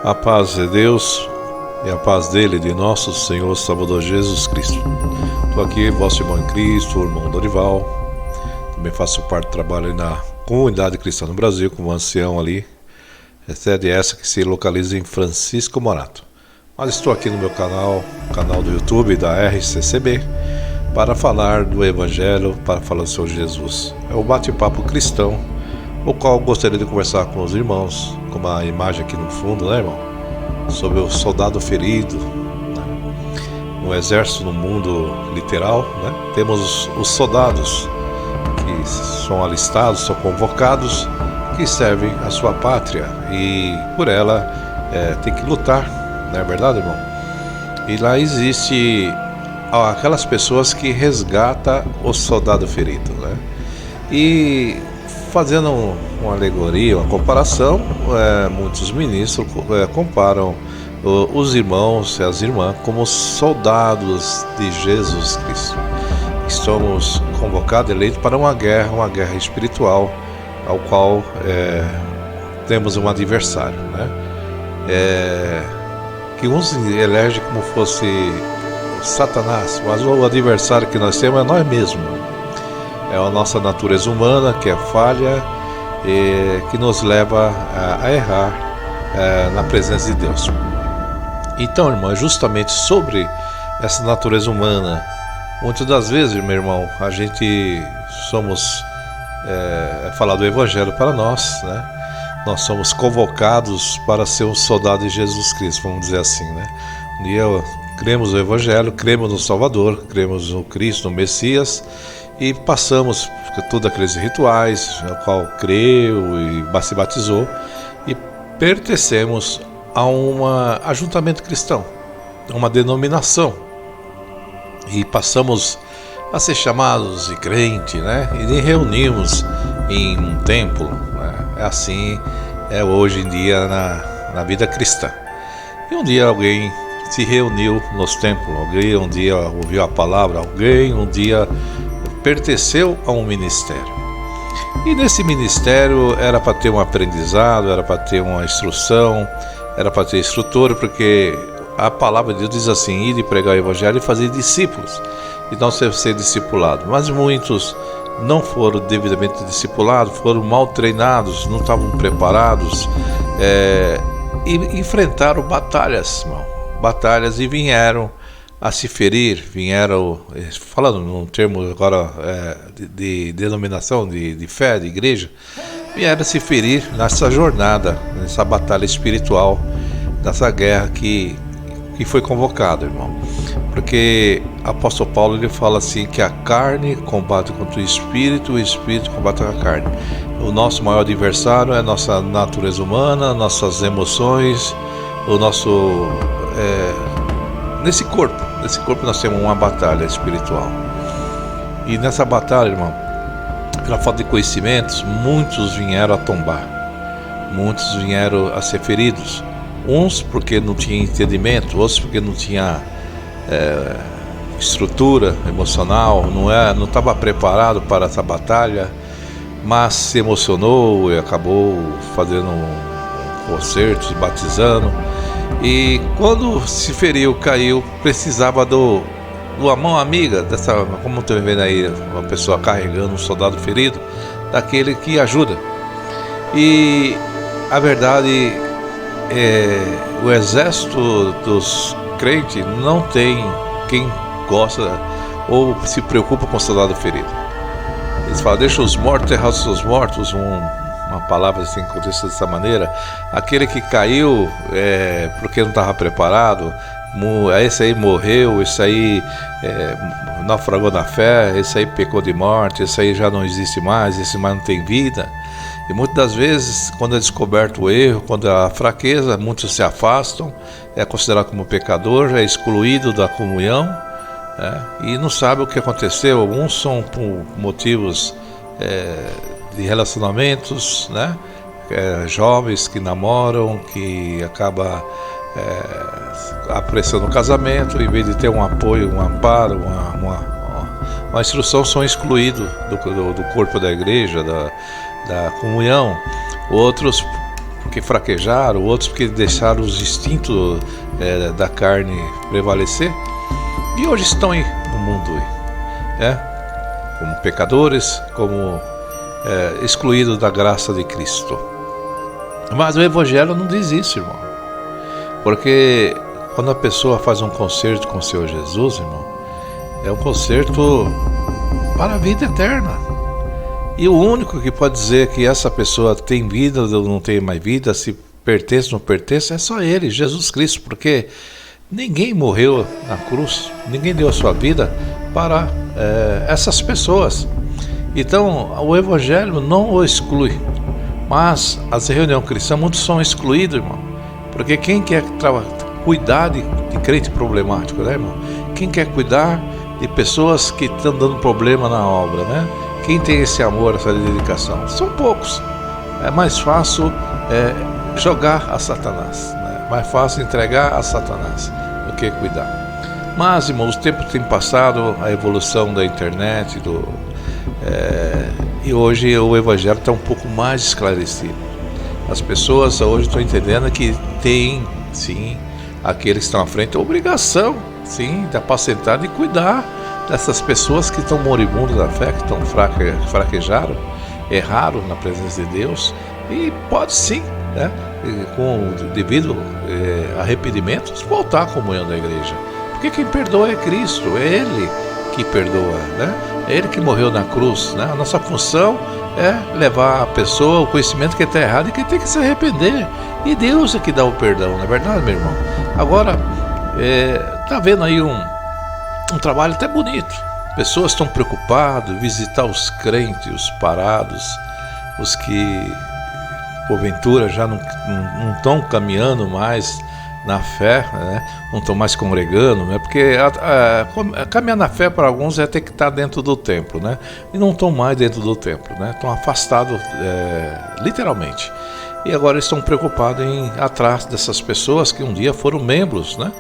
A paz de Deus e a paz dele, de nosso Senhor Salvador Jesus Cristo. Estou aqui, vosso irmão em Cristo, o irmão Dorival. Também faço parte do trabalho na comunidade cristã no Brasil, como ancião ali. Sede essa que se localiza em Francisco Morato. Mas estou aqui no meu canal do YouTube da RCCB, para falar do Evangelho, para falar do Senhor Jesus. É um bate-papo cristão, o qual gostaria de conversar com os irmãos, com a imagem aqui no fundo, né, irmão? Sobre o soldado ferido, né? No exército, no mundo literal, né? Temos os soldados que são alistados, são convocados, que servem a sua pátria e por ela tem que lutar, não é verdade, irmão? E lá existe aquelas pessoas que resgatam o soldado ferido, né? E fazendo uma alegoria, uma comparação, muitos ministros comparam os irmãos e as irmãs como soldados de Jesus Cristo. Somos convocados, eleitos para uma guerra espiritual, ao qual temos um adversário, né? Que uns elegem como fosse Satanás, mas o adversário que nós temos é nós mesmos. É a nossa natureza humana, que é falha, que nos leva a errar na presença de Deus. Então, irmão, justamente sobre essa natureza humana, muitas das vezes, meu irmão, a gente somos falar do Evangelho para nós, né? Nós somos convocados para ser um soldado de Jesus Cristo, vamos dizer assim, né? Um dia cremos no Evangelho, cremos no Salvador, cremos no Cristo, no Messias, e passamos por todos aqueles rituais, no qual creu e se batizou, e pertencemos a um ajuntamento cristão, a uma denominação, e passamos a ser chamados de crente, né? E reunimos em um templo, né? É assim hoje em dia na vida cristã. E um dia alguém se reuniu nos templos, alguém um dia ouviu a palavra, alguém um dia pertenceu a um ministério. E nesse ministério era para ter um aprendizado, era para ter uma instrução, era para ter instrutor, porque a palavra de Deus diz assim: ir e pregar o Evangelho e fazer discípulos. Então você ser discipulado. Mas muitos não foram devidamente discipulados, foram mal treinados, não estavam preparados, e enfrentaram batalhas, irmão. Batalhas, e vieram a se ferir, vieram, falando num termo agora de denominação, de fé, de igreja, vieram a se ferir nessa jornada, nessa batalha espiritual, nessa guerra que foi convocada, irmão. Porque o apóstolo Paulo, ele fala assim, que a carne combate contra o espírito combate a carne. O nosso maior adversário é a nossa natureza humana, nossas emoções, o nosso... Nesse corpo nós temos uma batalha espiritual. E nessa batalha, irmão, pela falta de conhecimentos, muitos vieram a tombar, muitos vieram a ser feridos. Uns porque não tinha entendimento, outros porque não tinha estrutura emocional, não estava preparado para essa batalha, mas se emocionou e acabou fazendo um concerto, se batizando. E quando se feriu, caiu, precisava de uma mão amiga, como estou vendo aí, uma pessoa carregando um soldado ferido, daquele que ajuda. E a verdade o exército dos crentes não tem quem gosta ou se preocupa com o soldado ferido. Eles falam: deixa os mortos enterrar os seus mortos, uma palavra assim que acontece dessa maneira. Aquele que caiu porque não estava preparado, esse aí morreu, esse aí naufragou na fé, esse aí pecou de morte, esse aí já não existe mais, esse mais não tem vida. E muitas das vezes, quando é descoberto o erro, quando há fraqueza, muitos se afastam, é considerado como pecador, é excluído da comunhão, e não sabe o que aconteceu. Alguns são por motivos de relacionamentos, né? Jovens que namoram, que acaba apressando o casamento, em vez de ter um apoio, um amparo, uma instrução, são excluídos do corpo da igreja, da comunhão. Outros porque fraquejaram, outros porque deixaram os instintos da carne prevalecer, e hoje estão aí no mundo, como pecadores, como excluídos da graça de Cristo. Mas o Evangelho não diz isso, irmão, porque quando a pessoa faz um concerto com o Senhor Jesus, irmão, é um concerto para a vida eterna. E o único que pode dizer que essa pessoa tem vida ou não tem mais vida, se pertence ou não pertence, é só Ele, Jesus Cristo, porque ninguém morreu na cruz, ninguém deu a sua vida para essas pessoas. Então, o Evangelho não o exclui, mas as reuniões cristãs, muitos são excluídos, irmão, porque quem quer cuidar de crente problemático, né, irmão? Quem quer cuidar de pessoas que estão dando problema na obra, né? Quem tem esse amor, essa dedicação? São poucos. É mais fácil jogar a Satanás, né? Mais fácil entregar a Satanás do que cuidar. Mas, irmãos, os tempos têm passado, a evolução da internet, e hoje o Evangelho está um pouco mais esclarecido. As pessoas hoje estão entendendo que tem, sim, aqueles que estão à frente, a obrigação, sim, de apacentar, de cuidar dessas pessoas que estão moribundas da fé, que estão fraquejaram, erraram na presença de Deus, e pode sim, né, com devido arrependimento, voltar à comunhão da igreja, porque quem perdoa é Cristo, é Ele que perdoa, né? É Ele que morreu na cruz, né? A nossa função é levar a pessoa ao conhecimento que está errado e que tem que se arrepender, e Deus é que dá o perdão, não é verdade, meu irmão? Agora, está vendo aí um trabalho até bonito. Pessoas estão preocupadas em visitar os crentes, os parados, os que porventura já não estão caminhando mais na fé, né? Não estão mais congregando, né? Porque caminhar na fé para alguns é ter que estar dentro do templo, né? E não estão mais dentro do templo, né? Estão afastados literalmente. E agora estão preocupados em ir atrás dessas pessoas que um dia foram membros, né?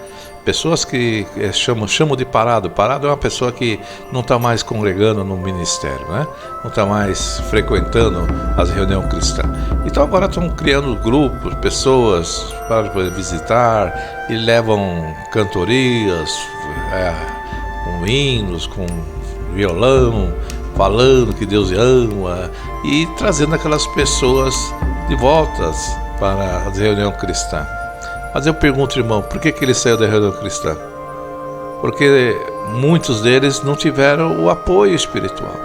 Pessoas que chamam de parado. Parado é uma pessoa que não está mais congregando no ministério, né? Não está mais frequentando as reuniões cristãs. Então agora estão criando grupos, pessoas para visitar, e levam cantorias, com hinos, com violão, falando que Deus ama, e trazendo aquelas pessoas de volta para as reuniões cristãs. Mas eu pergunto, irmão, por que ele saiu da reunião cristã? Porque muitos deles não tiveram o apoio espiritual.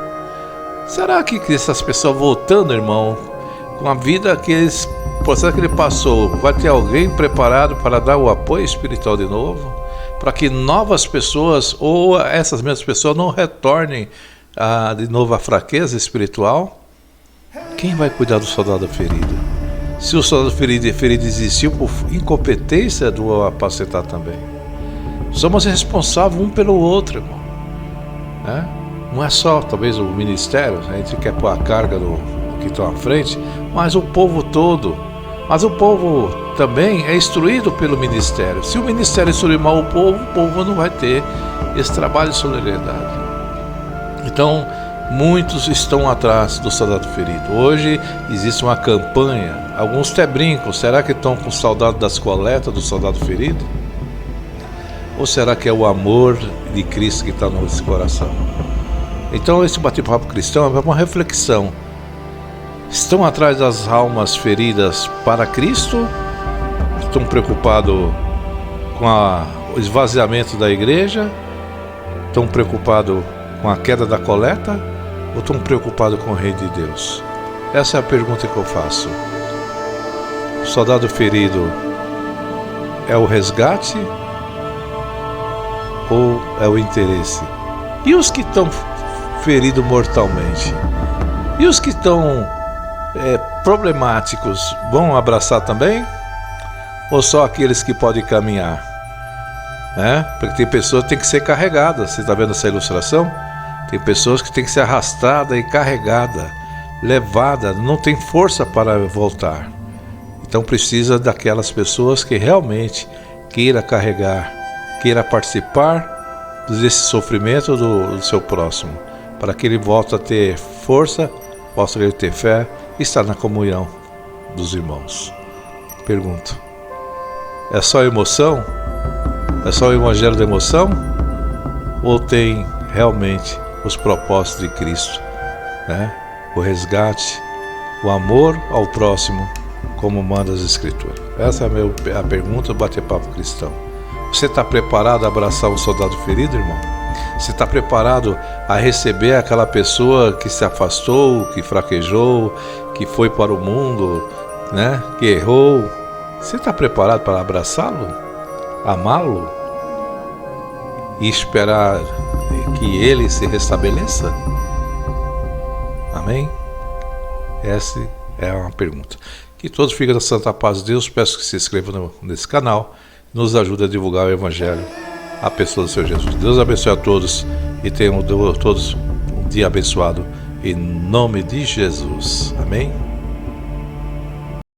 Será que essas pessoas voltando, irmão, com a vida o processo que ele passou, vai ter alguém preparado para dar o apoio espiritual de novo? Para que novas pessoas, ou essas mesmas pessoas, não retornem de novo à fraqueza espiritual? Quem vai cuidar do soldado ferido? Se o soldado ferido existiu por incompetência do apacentar também. Somos responsáveis um pelo outro, irmão, né? Não é só talvez o ministério, a gente quer pôr a carga do que estão à frente, mas o povo todo. Mas o povo também é instruído pelo ministério. Se o ministério instruir mal o povo não vai ter esse trabalho de solidariedade. Então, muitos estão atrás do soldado ferido. Hoje existe uma campanha, alguns até brincam, será que estão com saudade das coletas do soldado ferido? Ou será que é o amor de Cristo que está no nosso coração? Então esse bate-papo cristão é uma reflexão. Estão atrás das almas feridas para Cristo? Estão preocupados com o esvaziamento da igreja? Estão preocupados com a queda da coleta? Ou estão preocupados com o reino de Deus? Essa é a pergunta que eu faço. O soldado ferido é o resgate ou é o interesse? E os que estão feridos mortalmente? E os que estão problemáticos vão abraçar também? Ou só aqueles que podem caminhar? Porque tem pessoas que têm que ser carregadas. Você está vendo essa ilustração? Tem pessoas que têm que ser arrastadas e carregadas, levadas, não tem força para voltar. Então precisa daquelas pessoas que realmente queira carregar, queira participar desse sofrimento do seu próximo, para que ele volte a ter força, possa ter fé e estar na comunhão dos irmãos. Pergunto. É só emoção? É só o evangelho da emoção? Ou tem realmente os propósitos de Cristo, né? O resgate, o amor ao próximo, como manda as Escrituras? Essa é a pergunta do Bate-Papo Cristão. Você está preparado a abraçar um soldado ferido, irmão? Você está preparado a receber aquela pessoa que se afastou, que fraquejou, que foi para o mundo, né? Que errou? Você está preparado para abraçá-lo? Amá-lo? E esperar que ele se restabeleça? Amém? Essa é uma pergunta. Que todos fiquem na santa paz de Deus. Peço que se inscrevam nesse canal. Nos ajude a divulgar o Evangelho à pessoa do Senhor Jesus. Deus abençoe a todos e tenham todos um dia abençoado. Em nome de Jesus. Amém?